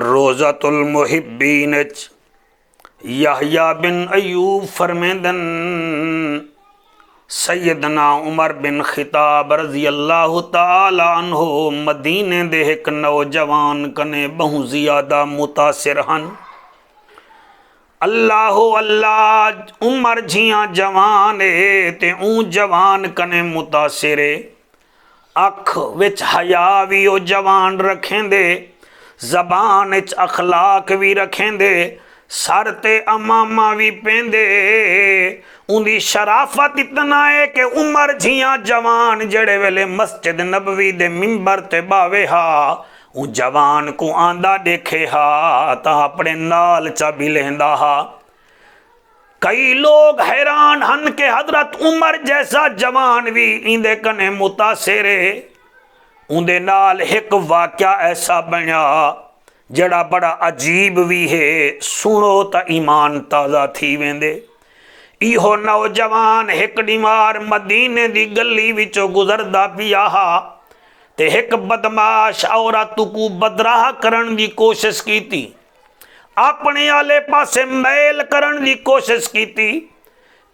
रोज़तुल मुहिब्बीन यहया बिन अयूब फरमेंदन सैयदना उमर बिन खिताब रज़ी अल्लाह तआला अन्हु मदीने दे एक नौजवान कने बहु ज़्यादा मुतासिर हन। अल्लाह अल्लाह उमर जियां जवान है ते ऊ जवान कने मुतासिर है। अख विच हया भी ओ जवान रखेंदे, जबान विच अखलाक भी रखेंदे, सर ते अमामा भी पेंदे। उंदी शराफत इतना है कि उमर जियां जवान जड़े वेले मस्जिद नबवी दे मिंबर ते बावे हा, ऊ जवान को आंदा देखे हा ता अपने नाल चा भी लेंदा हा। कई लोग हैरान हन के हजरत उमर जैसा जवान भी इंदे कने मुतासिर। उंदे नाल एक वाक्या ऐसा बना जड़ा बड़ा अजीब भी है, सुनो तो ईमान ताज़ा थी वेंदे। इहो नौजवान एक डिमार मदीने दी गली विचों गुजरदा पिया हा ते एक बदमाश औरत को बदराह करन दी कोशिश की, अपने आले पासे मैल करन दी कोशिश की।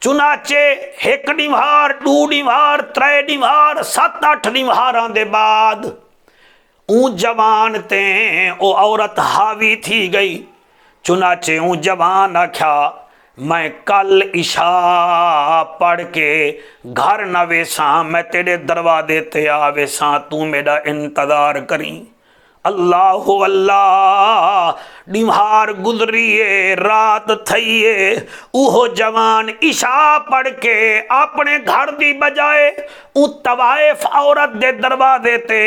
चुनाचे एक डिवार, दू डिवार, त्रै डिवार, 7-8 डिवारां दे बाद ऊ जवान ते ओ औरत हावी थी गई। चुनाचे ऊ जवान आख्या मैं कल इशा पढ़ के घर न वेसा, मैं तेरे दरवाजे ते आवेसा, तू मेरा इंतजार करी। अल्लाह अल्लाह डिम्हार गुजरिए, रात थईए, उहो जवान इशा पढ़ के अपने घर दी बजाए उ तवाइफ औरत दे दरवाजे ते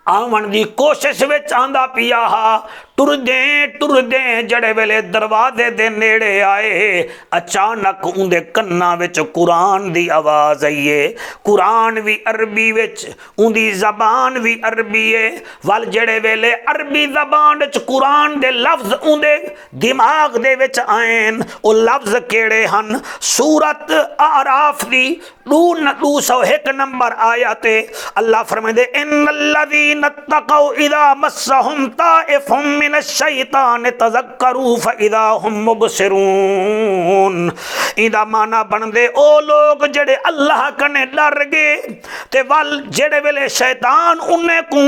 आवन दी कोशिश विच आंदा पिया हा। टुरदे जड़े वेले दरवाजे दे नेड़े आए, अचानक उंदे कन्ना विच कुरान दी आवाज आई है। कुरान भी अरबी विच, उंदी जबान भी अरबी है। वल जड़े वेले अरबी जबान विच कुरान दे लफ्ज उंदे दिमाग दे विच आएन, ओ लफ्ज केड़े हन? सूरत आराफ दी 201 नंबर आयत अल्लाह फरमांदे इन्नल्लज़ीना तक़ौ इज़ा मस्सहुम ताइफुम मिनश्शैतान तज़क्करू फ़इज़ा हुम मुबसिरून। इदा माना बनदे ओ लोग जड़े अल्लाह कने डर गए ते वल जड़े वेले शैतान उन्हें को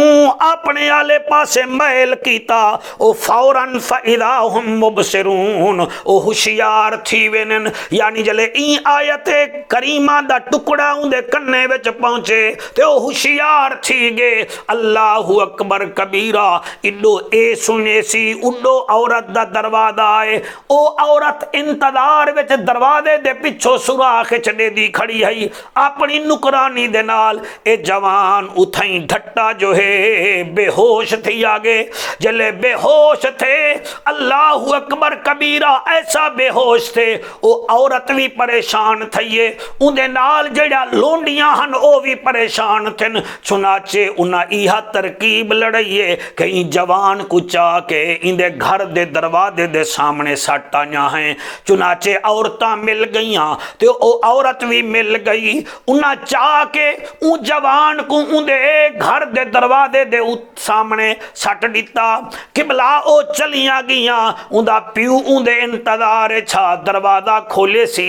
अपने आले पासे मैल कीता, ओ फौरन फ़इज़ा हुम मुबसिरून, ओ होशियार थी वेनन। यानी जले ई आयत करीमा दा टुकड़ा उंदे कन्ने विच पहुंचे ते ओ होशियार थी गए। अल्लाहु अकबर कबीरा। इडो ए सुने सी उडो औरत दा दरवाजा आए। ओ औरत इंतजार विच दरवाजे दे पिछो सुराख चढ़े दी खड़ी है अपनी नुकरानी दे नाल। ए जवान उथई ढट्टा जो है बेहोश थी आगे। जले बेहोश थे, अल्लाहु अकबर कबीरा, ऐसा बेहोश थे ओ औरत भी परेशान थईए, उंदे नाल जड़ा लोंडियां हन ओ भी परेशान थिन। चुनाचे उन्हें इहा तरकीब लड़ाइए कहीं जवान को चा के इंदे घर दे दरवाजे दे सामने सट आया हैं। चुनाचे औरतां मिल गईयां ते ओ औरत भी मिल गई। उन्हें चा के उ जवान को उंदे घर दे दरवाजे दे सामने सट दिता। किबला ओ चलियां गईयां, उंदा प्यू उंदे इंतजार छा दरवाजा खोले सी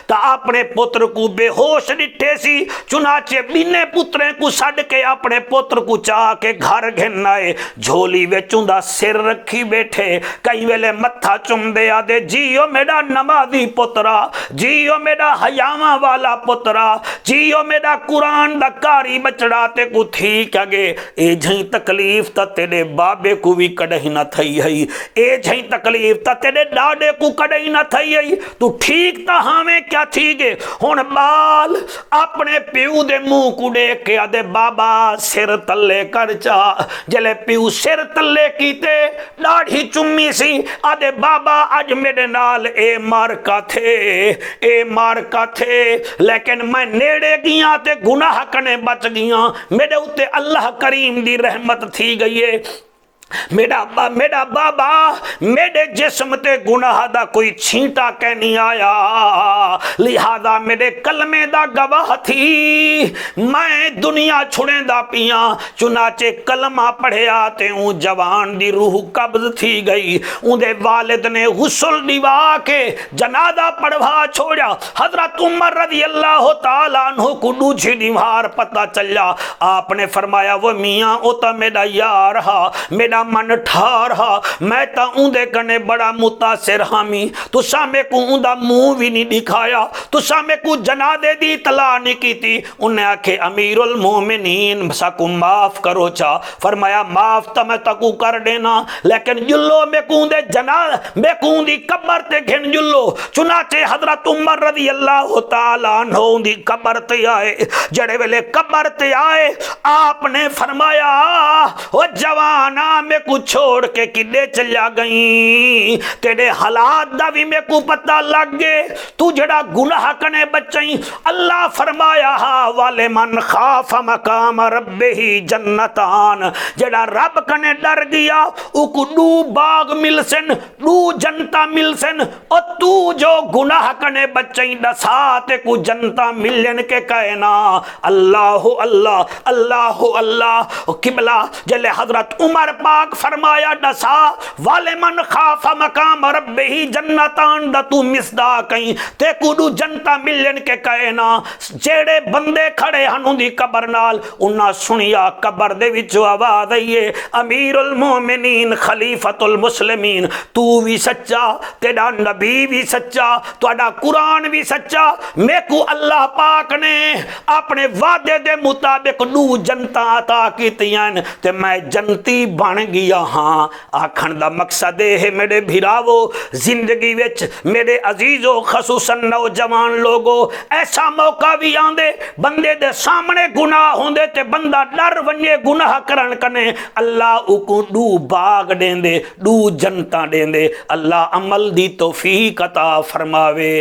ता अपने पुत्र को बेहोश डिठे सी। चुनाचे बिने पुत्रे को सड के अपने पुत्र को चाह के घर घिन आए। झोली विच उंदा सिर रखी बैठे, कई वेले मत्था चुमदे आदे जियो मेरा नमाजी पुत्रा, जियो मेरा हयावा वाला पुत्रा, जियो मेरा कुरान दा कारी बचड़ा ते को ठीक अगे। ए झई तकलीफ ता तेरे बाबे को भी कदई न थई है, ए झई तकलीफ ता तेरे डाडे को कदई न थई है। तू ठीक ता हावे क्या थी गे? हुण बाल अपने प्यू दे मुंह को देख के आदे बाबा सिर तले कर चा। जले प्यू सिर तले कीते दाढ़ी चुम्मी सी, आदे बाबा अज मेरे नाल ए मार का थे, ए मार का थे, लेकिन मैं नेड़े गया ते गुनाह कने बच गया। मेरे उत्ते अल्लाह करीम दी रहमत थी गई है। मेरा बाबा मेरे जिस्म ते गुनाह दा कोई छींटा कै नहीं आया, लिहाजा मेरे कलमे दा गवाह थी मैं दुनिया छुड़ेंदा पिया, चुनाचे कलमा पढ़िया ते ऊ जवान दी रूह कब्ज थी गई। उनके वालिद ने हुस्ल दिवा के जनादा पढ़वा छोड़ा। हजरत उमर रज़ी अल्लाह तआला अन्हु को दूसरी दीवार पता चलिया। आपने फरमाया वो मियाँ ओ तो मेरा यार हा, मेरा मन ठार हा, मैं तो उनके कने बड़ा मुतासिर हामी, तुसा में को उनका मुंह भी नहीं दिखाया, तुसा में को जनादे दी तला नहीं की थी। उन्हें आखे अमीरुल मोमिनीन साकू माफ करो चा। फरमाया माफ तो मैं तकू कर देना, लेकिन जुल्लो में कूदे जना में कूदी कब्र ते घिन जुल्लो। चुनाचे हजरत उमर रज़ी अल्लाह तआला अन्हु दी कब्र ते आए। जड़े वेले कब्र ते आए आपने फरमाया ओ जवाना में को छोड़ के किडे चलिया गई, तेरे हालात दा भी में को पता लग गए, तू जड़ा गुनाह कने बचई। अल्लाह फरमाया हा वाले मन खाफ मकाम रब्बिही जन्नतान, जड़ा रब कने डर गया उको दू बाग मिल सन, दू जनता मिल सन। और तू जो गुनाह कने बचई दसा ते को जनता मिलन के कहना अल्लाह अल्लाह अल्लाह अल्लाह। किबला जले हजरत उमर पाक फरमाया दसा वाले मन खाफ मकाम रब्बिही जन्नतान दा तू मिसदा कहीं ते को दू जनता मिलन के कहना। जेड़े बंदे खड़े हन उनदी कबर नाल उन्ना सुनिया कबर दे विच आवाज आई है अमीरुल मोमिनीन खलीफतुल मुस्लिमीन, तू भी सच्चा, तेरा नबी भी सच्चा, तुहाडा कुरान भी सच्चा। मेकू अल्लाह पाक ने अपने वादे दे मुताबिक दू जनता अता कीतियां ते मैं जनती बन गया हाँ। आखण दा मकसद है मेरे भिरावो जिंदगी विच मेरे अजीजो खसूसन नौजवान लोगो ऐसा मौका भी आंदे बंदे दे सामने गुनाह होंदे ते बंदा डर वने गुनाह करन कने अल्लाह उको दू बाग देंदे, दू जनता देंदे। अल्लाह अमल दी तौफीक अता फरमावे।